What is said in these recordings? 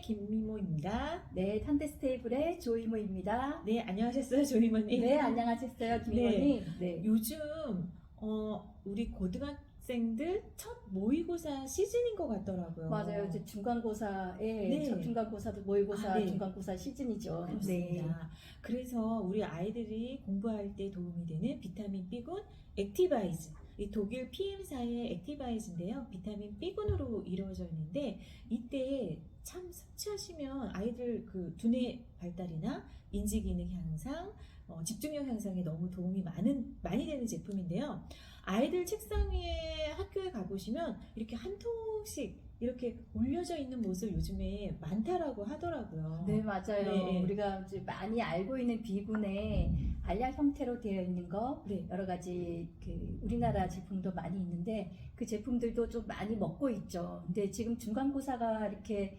김미모입니다. 네, 탄데스테이블의 조이모입니다. 네, 안녕하셨어요, 조이모님. 네, 안녕하셨어요, 김이모님. 네. 요즘 우리 고등학생들 첫 모의고사 시즌인 것 같더라고요. 맞아요. 이제 중간고사에 네. 첫 중간고사도 모의고사, 네. 중간고사 시즌이죠. 그렇습니다. 그래서 우리 아이들이 공부할 때 도움이 되는 비타민 B군 액티바이즈. 이 독일 PM사의 액티바이즈인데요. 비타민 B군으로 이루어져 있는데 이때 참 섭취하시면 아이들 그 두뇌 발달이나 인지 기능 향상, 집중력 향상에 너무 도움이 많이 되는 제품인데요. 아이들 책상 위에 학교에 가보시면 이렇게 한 통씩 이렇게 올려져 있는 모습 요즘에 많다라고 하더라고요. 네, 맞아요. 네. 우리가 이제 많이 알고 있는 비군의 알약 형태로 되어 있는 거, 네. 여러 가지 그 우리나라 제품도 많이 있는데 그 제품들도 좀 많이 먹고 있죠. 근데 지금 중간고사가 이렇게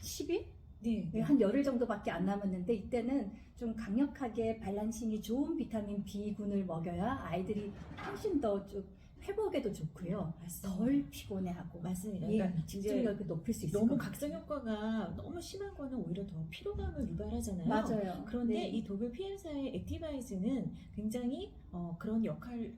10일? 네. 한 열흘 정도밖에 안 남았는데 이때는 좀 강력하게 발란싱이 좋은 비타민 B군을 먹여야 아이들이 훨씬 더 좀 회복에도 좋고요. 맞습니다. 덜 피곤해하고 맞습니다. 예, 그러니까 집중력을 높일 수 있을 너무 것 같아요. 각성 효과가 너무 심한 거는 오히려 더 피로감을 유발하잖아요. 맞아요. 그런데 네. 이 독일 PM사의 액티바이즈는 굉장히 그런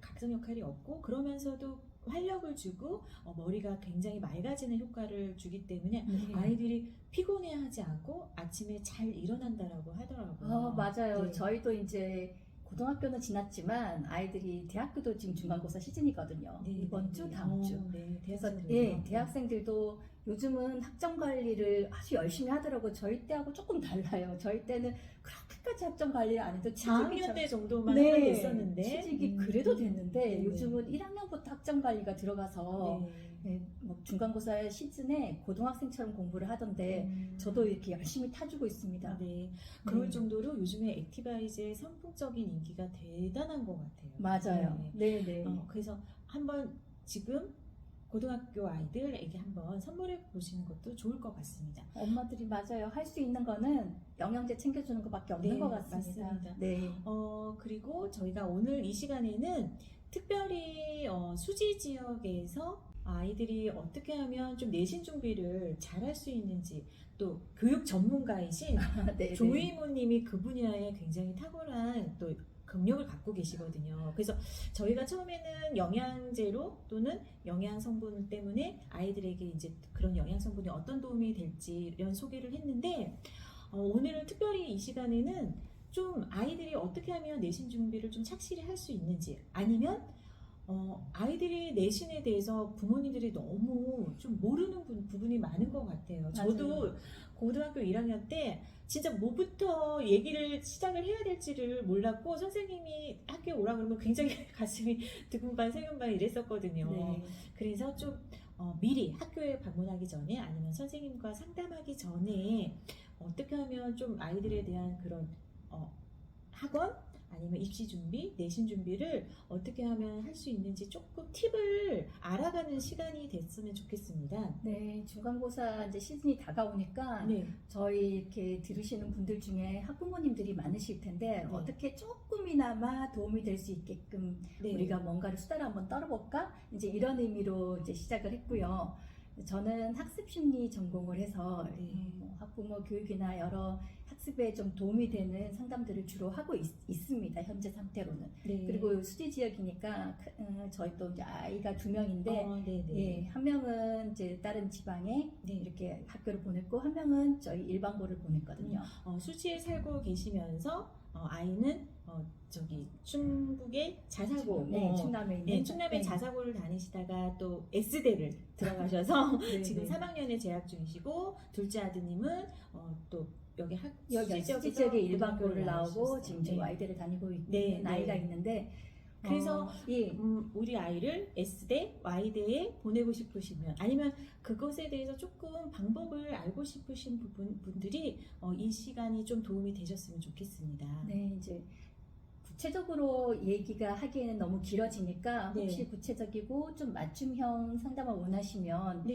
각성 역할이 없고 그러면서도 활력을 주고 머리가 굉장히 맑아지는 효과를 주기 때문에 네. 아이들이 피곤해하지 않고 아침에 잘 일어난다라고 하더라고요. 맞아요. 네. 저희도 이제 고등학교는 지났지만 아이들이 대학교도 지금 중간고사 시즌이거든요. 네, 이번 네, 주, 네. 다음 주. 네, 그래서 대학생들은요. 대학생들도 요즘은 학점 관리를 아주 열심히 하더라고요. 저희 때하고 조금 달라요. 저희 때는 그렇게까지 학점 관리를 안 해도 4학년 때 정도만 네, 하면 됐었는데 취직이 그래도 됐는데 네. 요즘은 1학년부터 학점 관리가 들어가서 뭐 중간고사 시즌에 고등학생처럼 공부를 하던데 저도 이렇게 열심히 타주고 있습니다. 네, 그럴 네. 정도로 요즘에 액티바이즈의 선풍적인 인기가 대단한 것 같아요. 맞아요. 네. 네. 그래서 한번 지금 고등학교 아이들에게 한번 선물해 보시는 것도 좋을 것 같습니다. 엄마들이 맞아요. 할 수 있는 거는 영양제 챙겨주는 것밖에 없는 네, 것 같습니다. 맞습니다. 네. 그리고 저희가 오늘 이 시간에는 특별히 수지 지역에서 아이들이 어떻게 하면 좀 내신 준비를 잘 할 수 있는지 또 교육 전문가이신 네, 조이모님이 그 분야에 굉장히 탁월한 또 경력을 갖고 계시거든요. 그래서 저희가 처음에는 영양제로 또는 영양 성분 때문에 아이들에게 이제 그런 영양 성분이 어떤 도움이 될지 이런 소개를 했는데 오늘은 특별히 이 시간에는 좀 아이들이 어떻게 하면 내신 준비를 좀 착실히 할 수 있는지 아니면 아이들이 내신에 대해서 부모님들이 너무 좀 모르는 부분이 많은 것 같아요. 저도 맞아요. 고등학교 1학년 때 진짜 뭐부터 얘기를 시작을 해야 될지를 몰랐고 선생님이 학교에 오라 그러면 굉장히 가슴이 두근반 세근반 이랬었거든요. 네. 그래서 좀 미리 학교에 방문하기 전에 아니면 선생님과 상담하기 전에 어떻게 하면 좀 아이들에 대한 그런 학원 아니면 입시 준비, 내신 준비를 어떻게 하면 할 수 있는지 조금 팁을 알아가는 시간이 됐으면 좋겠습니다. 네, 중간고사 이제 시즌이 다가오니까 네. 저희 이렇게 들으시는 분들 중에 학부모님들이 많으실 텐데 어떻게 조금이나마 도움이 될 수 있게끔 네. 우리가 뭔가를 수다를 한번 떨어볼까? 이제 이런 의미로 이제 시작을 했고요. 저는 학습심리 전공을 해서 학부모 교육이나 여러 학습에 좀 도움이 되는 상담들을 주로 하고 있습니다. 현재 상태로는. 네. 그리고 수지 지역이니까 저희 또 이제 아이가 2명인데 한 명은 이제 다른 지방에 이렇게 학교를 보냈고 한 명은 저희 일반고를 보냈거든요. 수지에 살고 계시면서 아이는 저기 충북의 자사고, 충남에 있는 충남의 자사고를 다니시다가 또 S대를 들어가셔서 네, 지금 네. 3학년에 재학 중이시고 둘째 아드님은 또 여기 여기 수지 지역의 일반고를 나오고 지금 저 Y대를 다니고 있는 아이가 있는데 그래서 우리 아이를 S대, Y대에 보내고 싶으시면 아니면 그것에 대해서 조금 방법을 알고 싶으신 분들이 이 시간이 좀 도움이 되셨으면 좋겠습니다. 네, 이제 구체적으로 얘기가 하기에는 너무 길어지니까 혹시 구체적이고 좀 맞춤형 상담을 원하시면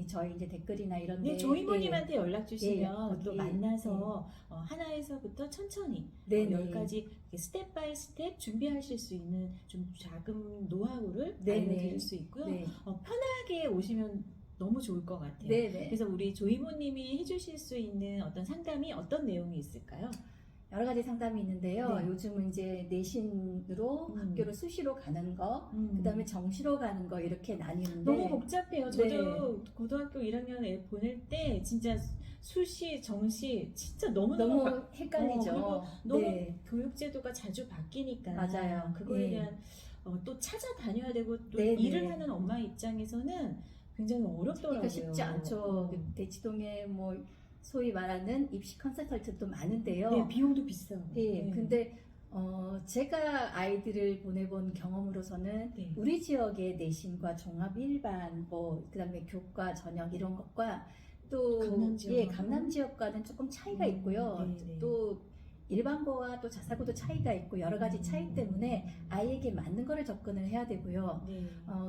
저희 이제 댓글이나 이런 데 조이모님한테 연락 주시면 또 거기, 만나서 하나에서부터 천천히 10가지 스텝 바이 스텝 준비하실 수 있는 좀 작은 노하우를 알려드릴 수 있고요. 편하게 오시면 너무 좋을 것 같아요. 네네. 그래서 우리 조이모님이 해주실 수 있는 어떤 상담이 어떤 내용이 있을까요? 여러 가지 상담이 있는데요. 네. 요즘은 이제 내신으로 학교로 수시로 가는 거, 그다음에 정시로 가는 거 이렇게 나뉘는데 너무 복잡해요. 저도 네. 고등학교 1학년 애 보낼 때 진짜 수시, 정시 진짜 너무너무 너무 헷갈리죠. 그리고 너무 네. 교육제도가 자주 바뀌니까 맞아요. 그거에 예. 대한 또 찾아다녀야 되고 또 네, 일을 네. 하는 엄마 입장에서는 굉장히 어렵더라고요. 그러니까 쉽지 않죠. 그 대치동에 뭐 소위 말하는 입시 컨설턴트도 많은데요. 네, 비용도 비싸고. 예, 네. 근데 제가 아이들을 보내본 경험으로서는 네. 우리 지역의 내신과 종합 일반, 뭐 그다음에 교과 전형 이런 것과 또 강남 지역하고? 예, 강남 지역과는 조금 차이가 있고요. 네, 네. 또 일반고와 또 자사고도 차이가 있고 여러 가지 차이 때문에 아이에게 맞는 거를 접근을 해야 되고요. 네.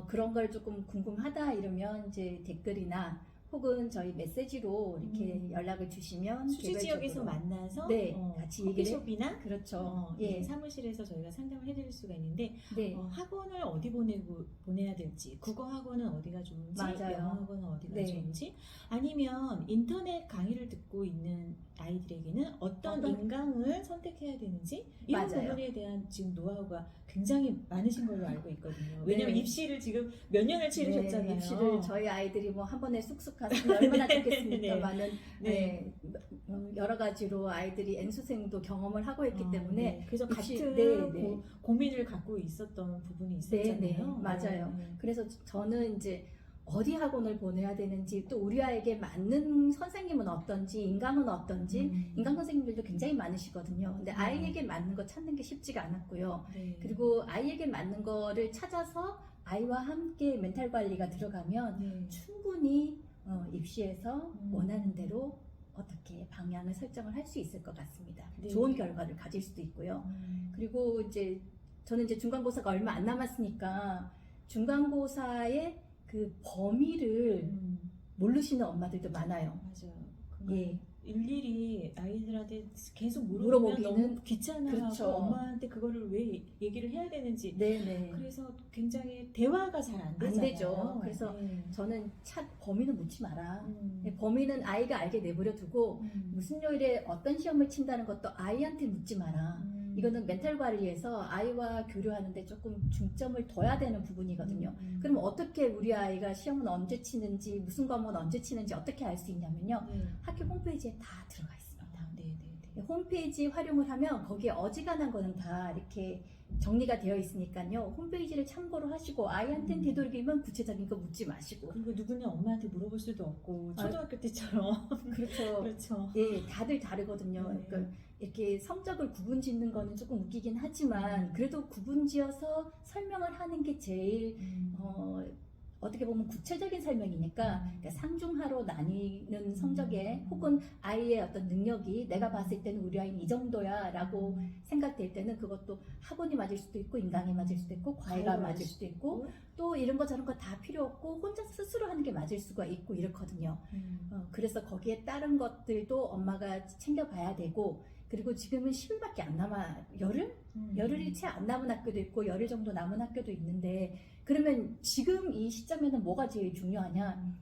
그런 걸 조금 궁금하다 이러면 이제 댓글이나 혹은 저희 메시지로 이렇게 연락을 주시면 수지 지역에서 개별적으로 만나서 네, 같이 얘기를 커피숍이나 그렇죠. 예, 예. 사무실에서 저희가 상담을 해드릴 수가 있는데 네. 학원을 어디 보내야 될지, 국어 학원은 어디가 좋은지, 맞아요. 영어 학원은 어디가 네. 좋은지, 아니면 인터넷 강의를 듣고 있는 아이들에게는 어떤 어떤- 인강을 선택해야 되는지 이런 맞아요. 부분에 대한 지금 노하우가 굉장히 많으신 걸로 알고 있거든요. 왜냐면 네. 입시를 지금 몇 년을 치르셨잖아요. 네, 입시를 저희 아이들이 뭐 한 번에 쑥쑥 갔으면 얼마나 네, 좋겠습니까만은 네. 여러 가지로 아이들이 N수생도 경험을 하고 있기 때문에 네. 그래서 입시- 같은 네, 네. 고민을 갖고 있었던 부분이 있었잖아요. 네, 맞아요. 네. 그래서 저는 이제 어디 학원을 보내야 되는지 또 우리 아이에게 맞는 선생님은 어떤지 인강은 어떤지 인강 선생님들도 굉장히 많으시거든요. 근데 아이에게 맞는 거 찾는 게 쉽지가 않았고요. 네. 그리고 아이에게 맞는 거를 찾아서 아이와 함께 멘탈 관리가 들어가면 네. 충분히 입시에서 음. 원하는 대로 어떻게 방향을 설정을 할 수 있을 것 같습니다. 네. 좋은 결과를 가질 수도 있고요. 그리고 이제 저는 이제 중간고사가 얼마 안 남았으니까 중간고사의 그 범위를 모르시는 엄마들도 많아요. 맞아요. 예. 일일이 아이들한테 계속 물어보면 물어보기는- 너무 귀찮아하고 그렇죠. 엄마한테 그거를 왜 얘기를 해야 되는지 네네. 그래서 굉장히 대화가 잘 안 안 되잖아요. 되죠. 그래서 네. 저는 범위는 묻지 마라. 음. 범위는 아이가 알게 내버려 두고 무슨 요일에 어떤 시험을 친다는 것도 아이한테 묻지 마라. 이거는 멘탈 관리에서 아이와 교류하는데 조금 중점을 둬야 되는 부분이거든요. 그럼 어떻게 우리 아이가 시험은 언제 치는지 무슨 과목은 언제 치는지 어떻게 알 수 있냐면요. 네. 학교 홈페이지에 다 들어가 있습니다. 네, 네, 네. 홈페이지 활용을 하면 거기에 어지간한 거는 다 이렇게 정리가 되어 있으니까요. 홈페이지를 참고로 하시고 아이한테는 되도록이면 구체적인 거 묻지 마시고. 그리고 누구냐 엄마한테 물어볼 수도 없고 아, 초등학교 때처럼 그렇죠. 그렇죠. 예, 다들 다르거든요. 네. 그러니까 이렇게 성적을 구분 짓는 거는 조금 웃기긴 하지만 그래도 구분 지어서 설명을 하는 게 제일 어떻게 보면 구체적인 설명이니까 그러니까 상중하로 나뉘는 성적에 혹은 아이의 어떤 능력이 내가 봤을 때는 우리 아이는 이 정도야 라고 생각될 때는 그것도 학원이 맞을 수도 있고 인강이 맞을 수도 있고 과외가 과외가 맞을 수도 있고 또 이런 거 저런 거 다 필요 없고 혼자 스스로 하는 게 맞을 수가 있고 이렇거든요. 그래서 거기에 다른 것들도 엄마가 챙겨봐야 되고 그리고 지금은 10일밖에 안 남아 열흘이 채 안 남은 학교도 있고 열흘 정도 남은 학교도 있는데 그러면 지금 이 시점에는 뭐가 제일 중요하냐?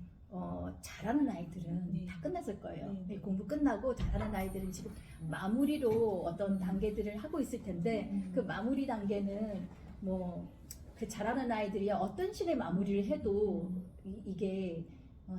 잘하는 아이들은 네. 다 끝났을 거예요. 네. 공부 끝나고 잘하는 아이들은 지금 마무리로 어떤 단계들을 하고 있을 텐데 그 마무리 단계는 뭐 그 잘하는 아이들이 어떤 식의 마무리를 해도 이게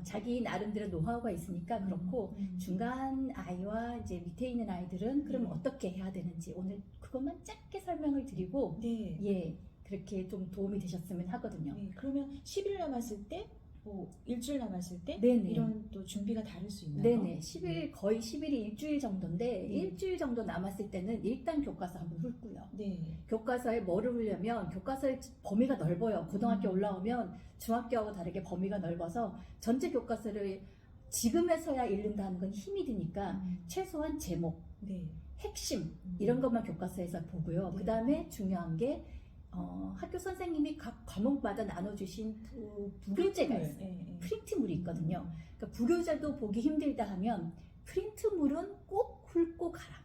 자기 나름대로 노하우가 있으니까 그렇고 중간 아이와 이제 밑에 있는 아이들은 그럼 어떻게 해야 되는지 오늘 그것만 짧게 설명을 드리고 네. 예 그렇게 좀 도움이 되셨으면 하거든요. 네. 그러면 10일 남았을 때, 뭐 일주일 남았을 때 네네. 이런 또 준비가 다를 수 있나요? 네네 10일 거의 10일이 일주일 정도인데 네. 일주일 정도 남았을 때는 일단 교과서 한번 훑고요. 네. 교과서에 뭐를 훑려면 교과서의 범위가 넓어요. 고등학교 올라오면 중학교하고 다르게 범위가 넓어서 전체 교과서를 지금에서야 읽는다는 건 힘이 드니까 최소한 제목, 네. 핵심 이런 것만 교과서에서 보고요. 네. 그 다음에 중요한 게 학교 선생님이 각 과목마다 나눠주신 부교재가 있어요. 네. 프린트물이 있거든요. 그러니까 부교재도 보기 힘들다 하면 프린트물은 꼭 훑고 가라.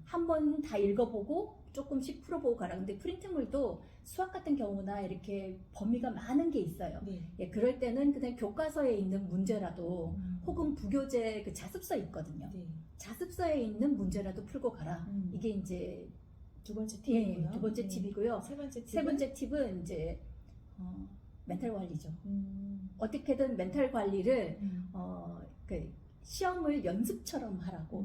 한번 다 읽어보고 조금씩 풀어보고 가라. 근데 프린트물도 수학 같은 경우나 이렇게 범위가 많은 게 있어요. 네. 예, 그럴 때는 그냥 교과서에 있는 문제라도 혹은 부교재 그 자습서 있거든요. 네. 자습서에 있는 문제라도 풀고 가라. 음. 이게 이제 두 번째 팁이고요. 두 번째 네. 팁이고요. 세 번째 팁은 세 번째 팁은 이제 멘탈 관리죠. 음. 어떻게든 멘탈 관리를 그 시험을 연습처럼 하라고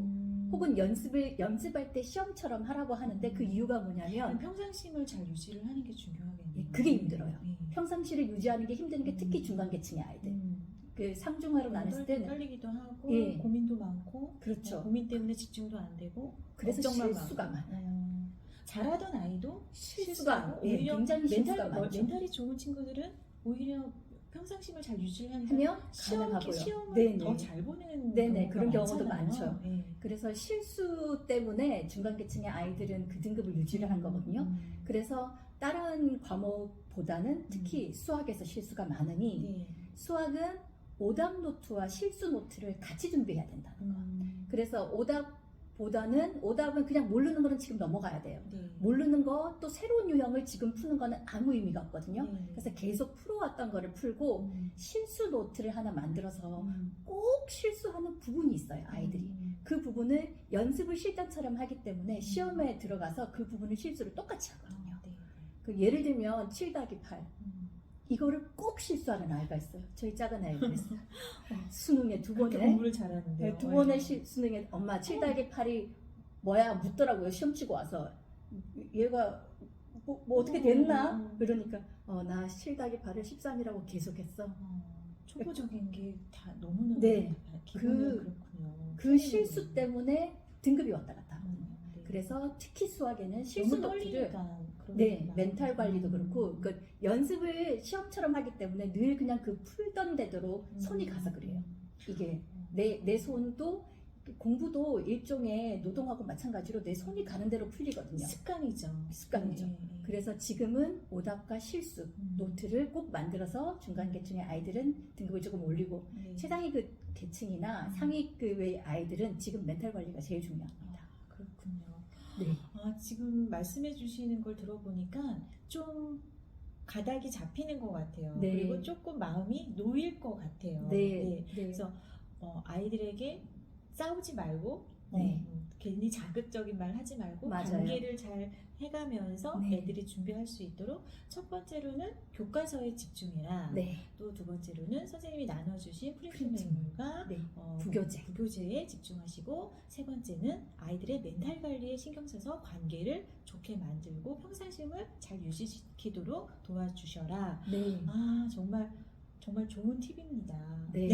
혹은 연습할 때 시험처럼 하라고 하는데 그 이유가 뭐냐면 평상심을 잘 유지를 하는 게 중요하겠네요. 예, 그게 힘들어요. 네. 평상시를 유지하는 게 힘든 게 특히 중간 계층의 아이들. 그 상중하로 나눴을 때는 떨리기도 하고 예. 고민도 많고 그렇죠. 고민 때문에 집중도 안 되고 그래서 걱정만 실수가 많고. 많아요. 잘하던 아이도 실수가 오히려 예, 굉장히 실수가 많죠. 멘탈이 좋은 친구들은 오히려 평상심을 잘 유지하니까 하면 가능하고요. 시험을 네네. 더 잘 보는 네네, 경우가 그런 경우도 많잖아요. 많죠. 네. 그래서 실수 때문에 중간 계층의 아이들은 그 등급을 유지를 한 거거든요. 그래서 다른 과목보다는 특히 수학에서 실수가 많으니 네. 수학은 오답 노트와 실수 노트를 같이 준비해야 된다는 거. 그래서 오답은 그냥 모르는 거는 지금 넘어가야 돼요. 네. 모르는 거 또 새로운 유형을 지금 푸는 거는 아무 의미가 없거든요. 네. 그래서 계속 풀어왔던 거를 풀고 실수 노트를 하나 만들어서 꼭 실수하는 부분이 있어요, 아이들이. 그 부분을 연습을 실전처럼 하기 때문에 시험에 들어가서 그 부분을 실수를 똑같이 하거든요. 네. 그 예를 들면 7-8 이거를 꼭 실수하는 아이가 있어요. 저희 작은 아이가 그랬어요. 수능에 두 그렇게 번에 공부를 잘하는데요. 네, 두 번의 수능에 엄마 7-8이 뭐야 묻더라고요. 시험 치고 와서 얘가 뭐 어떻게 됐나? 그러니까 나 7-8을 13이라고 계속했어. 초보적인 게 다 너무너무 네. 기본은 그렇군요. 그 실수 때문에 등급이 왔다 갔다 하거든요. 네. 그래서 특히 수학에는 실수 너무 노트를 떨리니까 그런 네, 게 멘탈 많아요. 관리도 그렇고 그 연습을 시험처럼 하기 때문에 늘 그냥 그 풀던 대로 손이 가서 그래요. 이게 내 손도 공부도 일종의 노동하고 마찬가지로 내 손이 가는 대로 풀리거든요. 습관이죠. 습관이죠. 네, 네. 그래서 지금은 오답과 실수 노트를 꼭 만들어서 중간 계층의 아이들은 등급을 조금 올리고 네. 최상위 그 계층이나 상위급의 아이들은 지금 멘탈 관리가 제일 중요합니다. 그렇군요. 네. 지금 말씀해 주시는 걸 들어보니까 좀 가닥이 잡히는 것 같아요. 네. 그리고 조금 마음이 놓일 것 같아요. 네. 그래서 아이들에게 싸우지 말고 네. 괜히 자극적인 말 하지 말고 맞아요. 관계를 잘 해가면서 네. 애들이 준비할 수 있도록 첫 번째로는 교과서에 집중해라. 네. 또 두 번째로는 선생님이 나눠주신 프린트물과 네. 부교재. 에 집중하시고 세 번째는 아이들의 멘탈 관리에 신경 써서 관계를 좋게 만들고 평상심을 잘 유지시키도록 도와주셔라. 네. 정말 좋은 팁입니다. 네.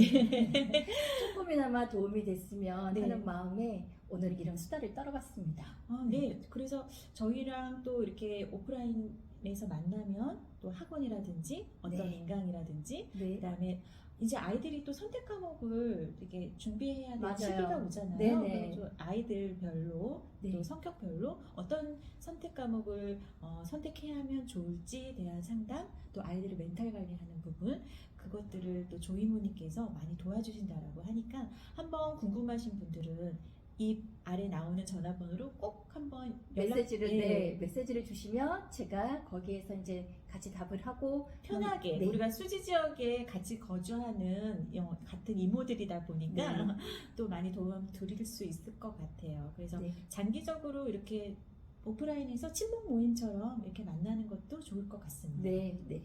조금이나마 도움이 됐으면 네. 하는 마음에 오늘 이런 수다를 떨어봤습니다. 네. 그래서 저희랑 또 이렇게 오프라인에서 만나면 또 학원이라든지 어떤 네. 인강이라든지 네. 그다음에 이제 아이들이 또 선택 과목을 이렇게 준비해야 될 맞아요. 시기가 오잖아요. 네네. 그래서 아이들별로 네. 또 성격별로 어떤 선택 과목을 선택해야 하면 좋을지에 대한 상담, 또 아이들의 멘탈 관리하는 부분 그것들을 또 조이모님께서 많이 도와주신다라고 하니까 한번 궁금하신 분들은 이 아래 나오는 전화번호로 꼭 한번 메시지를 주시면 제가 거기에서 이제 같이 답을 하고 편하게 네. 우리가 수지 지역에 같이 거주하는 같은 이모들이다 보니까 네. 또 많이 도움 드릴 수 있을 것 같아요. 그래서 네. 장기적으로 이렇게 오프라인에서 친목 모임처럼 이렇게 만나는 것도 좋을 것 같습니다. 네. 네.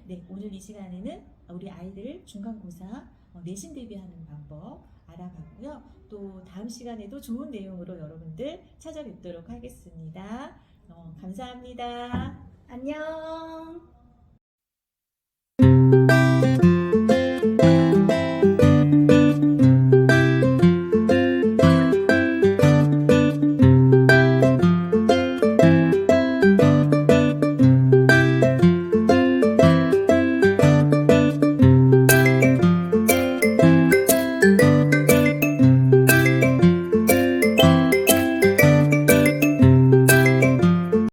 네, 오늘 이 시간에는 우리 아이들 중간고사 내신 대비하는 방법 알아봤고요. 또 다음 시간에도 좋은 내용으로 여러분들 찾아뵙도록 하겠습니다. 감사합니다. 안녕.